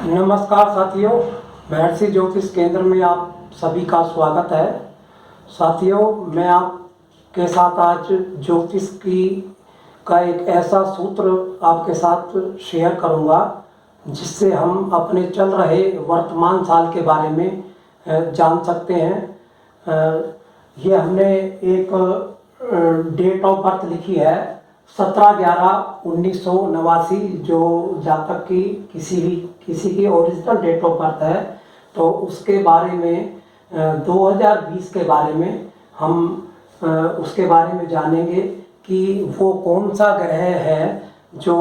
नमस्कार साथियों, महर्षि ज्योतिष केंद्र में आप सभी का स्वागत है। साथियों, मैं आपके साथ आज ज्योतिष की का एक ऐसा सूत्र आपके साथ शेयर करूंगा जिससे हम अपने चल रहे वर्तमान साल के बारे में जान सकते हैं। ये हमने एक डेट ऑफ बर्थ लिखी है 17/11/1989, जो जातक की किसी की ओरिजिनल डेट ऑफ बर्थ है। तो उसके बारे में 2020 के बारे में हम उसके बारे में जानेंगे कि वो कौन सा ग्रह है जो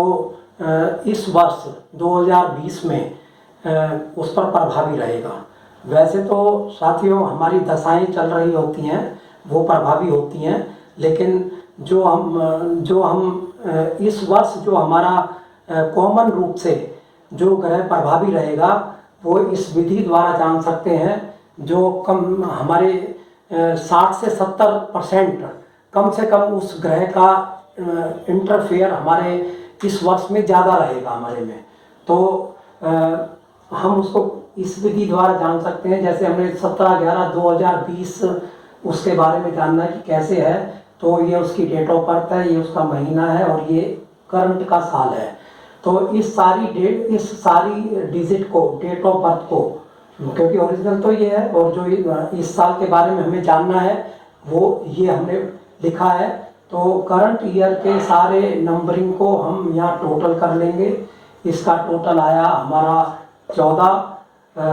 इस वर्ष 2020 में उस पर प्रभावी रहेगा। वैसे तो साथियों, हमारी दशाएं चल रही होती हैं, वो प्रभावी होती हैं, लेकिन जो हम इस वर्ष जो हमारा कॉमन रूप से जो ग्रह प्रभावी रहेगा वो इस विधि द्वारा जान सकते हैं, जो कम हमारे 60 से 70% कम से कम उस ग्रह का इंटरफेयर हमारे इस वर्ष में ज़्यादा रहेगा हमारे में। तो हम उसको इस विधि द्वारा जान सकते हैं। जैसे हमने 17/11/2020 उसके बारे में जानना है कि कैसे है, तो ये उसकी डेट ऑफ बर्थ है, ये उसका महीना है और ये करंट का साल है। तो इस सारी डिजिट को, डेट ऑफ बर्थ को, क्योंकि ओरिजिनल तो ये है और जो इस साल के बारे में हमें जानना है वो ये हमने लिखा है। तो करंट ईयर के सारे नंबरिंग को हम यहाँ टोटल कर लेंगे। इसका टोटल आया हमारा 14,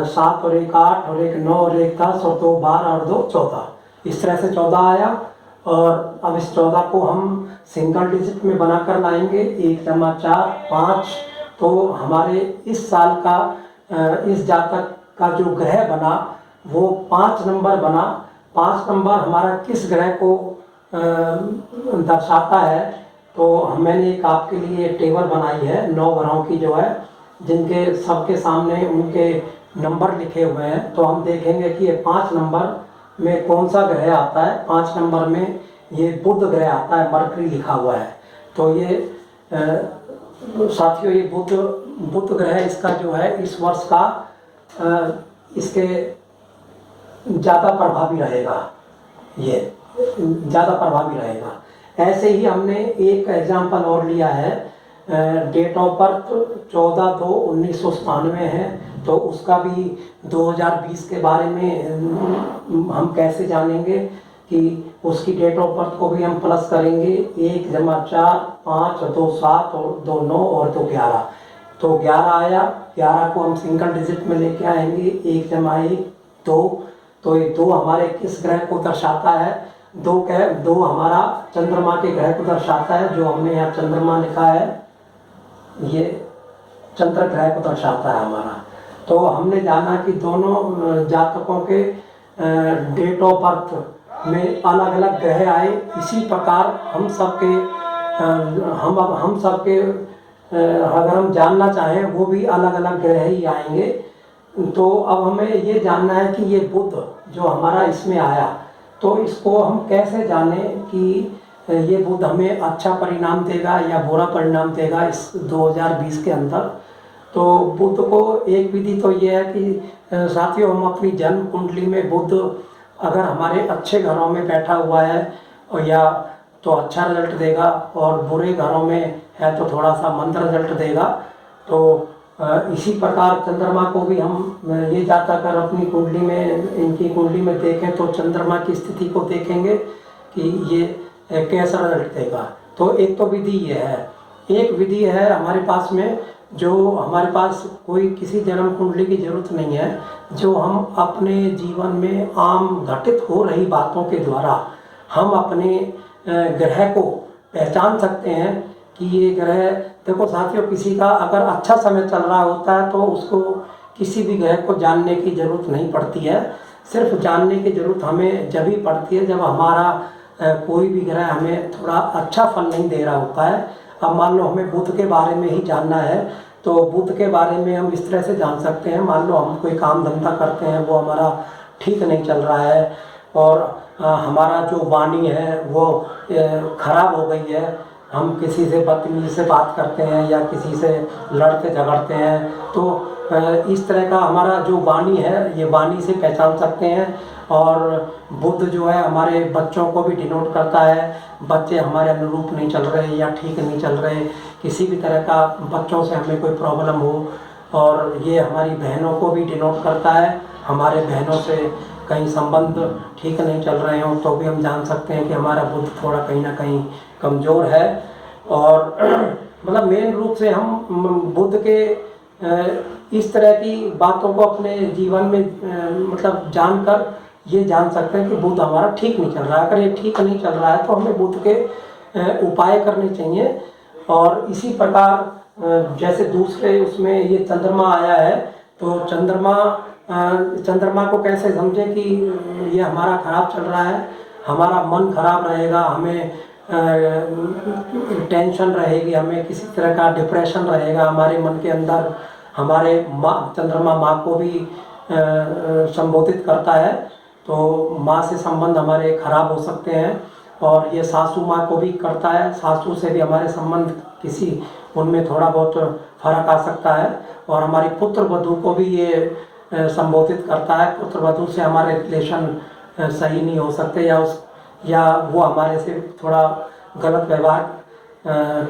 7 और 1 8 और 1 9 और 1 10 और 2 12 और 2 14, इस तरह से 14 आया। और अब इस 14 को हम सिंगल डिजिट में बनाकर लाएंगे, 1 जमा 4 5। तो हमारे इस साल का इस जातक का जो ग्रह बना वो 5 नंबर बना। 5 नंबर हमारा किस ग्रह को दर्शाता है, तो मैंने एक आपके लिए टेबल बनाई है 9 ग्रहों की, जो है जिनके सबके सामने उनके नंबर लिखे हुए हैं। तो हम देखेंगे कि ये 5 नंबर में कौन सा ग्रह आता है। 5 नंबर में ये बुध ग्रह आता है, मरकरी लिखा हुआ है। तो ये साथियों, ये बुध ग्रह इसका जो है इस वर्ष का इसके ज़्यादा प्रभावी रहेगा, ये ज़्यादा प्रभावी रहेगा। ऐसे ही हमने एक एग्जाम्पल और लिया है, डेट ऑफ बर्थ 14/2/1997 है। तो उसका भी 2020 के बारे में हम कैसे जानेंगे कि उसकी डेट ऑफ बर्थ को भी हम प्लस करेंगे। 1 जमा 4 5 और 2 7 और 2 9 और 2 11। तो 11 आया। 11 को हम सिंगल डिजिट में लेके आएंगे, 1 जमा 1 2। तो ये 2 हमारे किस ग्रह को दर्शाता है? 2 हमारा चंद्रमा के ग्रह को दर्शाता है। जो हमने यहाँ चंद्रमा लिखा है, ये चंद्र ग्रह को दर्शाता है हमारा। तो हमने जाना कि दोनों जातकों के डेट ऑफ बर्थ में अलग अलग ग्रह आए। इसी प्रकार हम सबके अगर हम जानना चाहें वो भी अलग अलग ग्रह ही आएंगे। तो अब हमें ये जानना है कि ये बुध जो हमारा इसमें आया, तो इसको हम कैसे जानें कि ये बुध हमें अच्छा परिणाम देगा या बुरा परिणाम देगा इस 2020 के अंदर। तो बुध को एक विधि तो ये है कि साथियों, हम अपनी जन्म कुंडली में बुध अगर हमारे अच्छे घरों में बैठा हुआ है और या तो अच्छा रिजल्ट देगा, और बुरे घरों में है तो थोड़ा सा मंद रिजल्ट देगा। तो इसी प्रकार चंद्रमा को भी हम ये जाता कर अपनी कुंडली में, इनकी कुंडली में देखें तो चंद्रमा की स्थिति को देखेंगे कि ये कैसा रिजल्ट देगा। तो एक तो विधि ये है। एक विधि है हमारे पास में, जो हमारे पास कोई किसी जन्म कुंडली की जरूरत नहीं है, जो हम अपने जीवन में आम घटित हो रही बातों के द्वारा हम अपने ग्रह को पहचान सकते हैं कि ये ग्रह, देखो साथियों, किसी का अगर अच्छा समय चल रहा होता है तो उसको किसी भी ग्रह को जानने की ज़रूरत नहीं पड़ती है। सिर्फ जानने की ज़रूरत हमें जब ही पड़ती है जब हमारा कोई भी ग्रह हमें थोड़ा अच्छा फल नहीं दे रहा होता है। अब मान लो हमें बुध के बारे में ही जानना है, तो बुध के बारे में हम इस तरह से जान सकते हैं। मान लो हम कोई काम धंधा करते हैं, वो हमारा ठीक नहीं चल रहा है और हमारा जो वाणी है वो खराब हो गई है, हम किसी से बदतमीजी से बात करते हैं या किसी से लड़ते झगड़ते हैं, तो इस तरह का हमारा जो वाणी है, ये वाणी से पहचान सकते हैं। और बुद्ध जो है हमारे बच्चों को भी डिनोट करता है। बच्चे हमारे अनुरूप नहीं चल रहे या ठीक नहीं चल रहे, किसी भी तरह का बच्चों से हमें कोई प्रॉब्लम हो, और ये हमारी बहनों को भी डिनोट करता है। हमारे बहनों से कहीं संबंध ठीक नहीं चल रहे हों तो भी हम जान सकते हैं कि हमारा बुद्ध थोड़ा कहीं ना कहीं कमज़ोर है। और मतलब मेन रूप से हम बुद्ध के इस तरह की बातों को अपने जीवन में मतलब जानकर ये जान सकते हैं कि बुद्ध हमारा ठीक नहीं चल रहा है। अगर ये ठीक नहीं चल रहा है तो हमें बुद्ध के उपाय करने चाहिए। और इसी प्रकार जैसे दूसरे उसमें ये चंद्रमा आया है, तो चंद्रमा को कैसे समझें कि ये हमारा ख़राब चल रहा है, हमारा मन खराब रहेगा, हमें टेंशन रहेगी, हमें किसी तरह का डिप्रेशन रहेगा हमारे मन के अंदर। हमारे चंद्रमा माँ को भी संबोधित करता है, तो माँ से संबंध हमारे खराब हो सकते हैं। और ये सासू माँ को भी करता है, सासू से भी हमारे संबंध किसी उनमें थोड़ा बहुत फर्क आ सकता है। और हमारी पुत्र वधू को भी ये संबोधित करता है, पुत्र वधू से हमारे रिलेशन सही नहीं हो सकते, या वो हमारे से थोड़ा गलत व्यवहार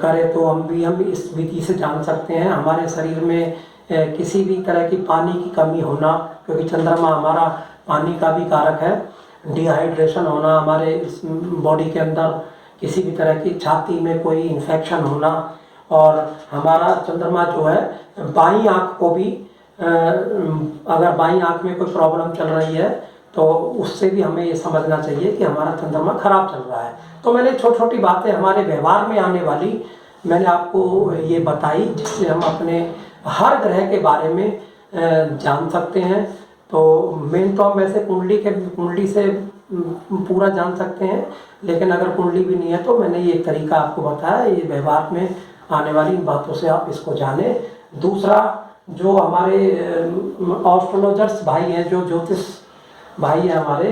करे, तो हम इस विधि से जान सकते हैं। हमारे शरीर में किसी भी तरह की पानी की कमी होना, क्योंकि चंद्रमा हमारा पानी का भी कारक है, डिहाइड्रेशन होना, हमारे बॉडी के अंदर किसी भी तरह की छाती में कोई इन्फेक्शन होना, और हमारा चंद्रमा जो है बाईं आँख को भी अगर बाईं आँख में कोई प्रॉब्लम चल रही है तो उससे भी हमें ये समझना चाहिए कि हमारा चंद्रमा खराब चल रहा है। तो मैंने छोटी छोटी बातें हमारे व्यवहार में आने वाली मैंने आपको ये बताई, जिससे हम अपने हर ग्रह के बारे में जान सकते हैं। तो मेन तो हम वैसे कुंडली से पूरा जान सकते हैं, लेकिन अगर कुंडली भी नहीं है तो मैंने ये तरीका आपको बताया, ये व्यवहार में आने वाली बातों से आप इसको जाने। दूसरा, जो हमारे एस्ट्रोलॉजर्स भाई हैं, जो ज्योतिष भाई हैं हमारे,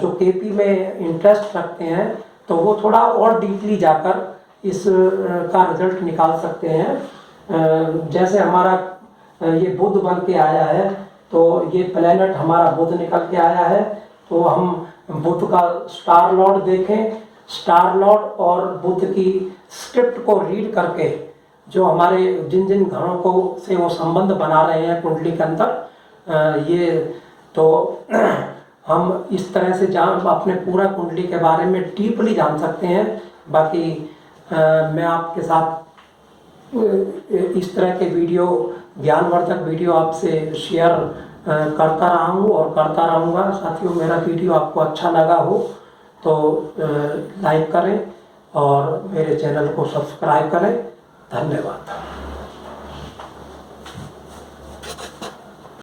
जो केपी में इंटरेस्ट रखते हैं, तो वो थोड़ा और डीपली जाकर इस का रिजल्ट निकाल सकते हैं। जैसे हमारा ये बुध बन के आया है, तो ये प्लेनेट हमारा बुध निकल के आया है, तो हम बुध का स्टार लॉर्ड देखें, स्टार लॉर्ड और बुध की स्क्रिप्ट को रीड करके जो हमारे जिन जिन घरों को से वो संबंध बना रहे हैं कुंडली के अंदर, ये तो हम इस तरह से अपने पूरा कुंडली के बारे में डीपली जान सकते हैं। बाकी मैं आपके साथ इस तरह के वीडियो, ज्ञानवर्धक वीडियो आपसे शेयर करता रहा हूँ और करता रहूँगा। साथियों, मेरा वीडियो आपको अच्छा लगा हो तो लाइक करें और मेरे चैनल को सब्सक्राइब करें। धन्यवाद।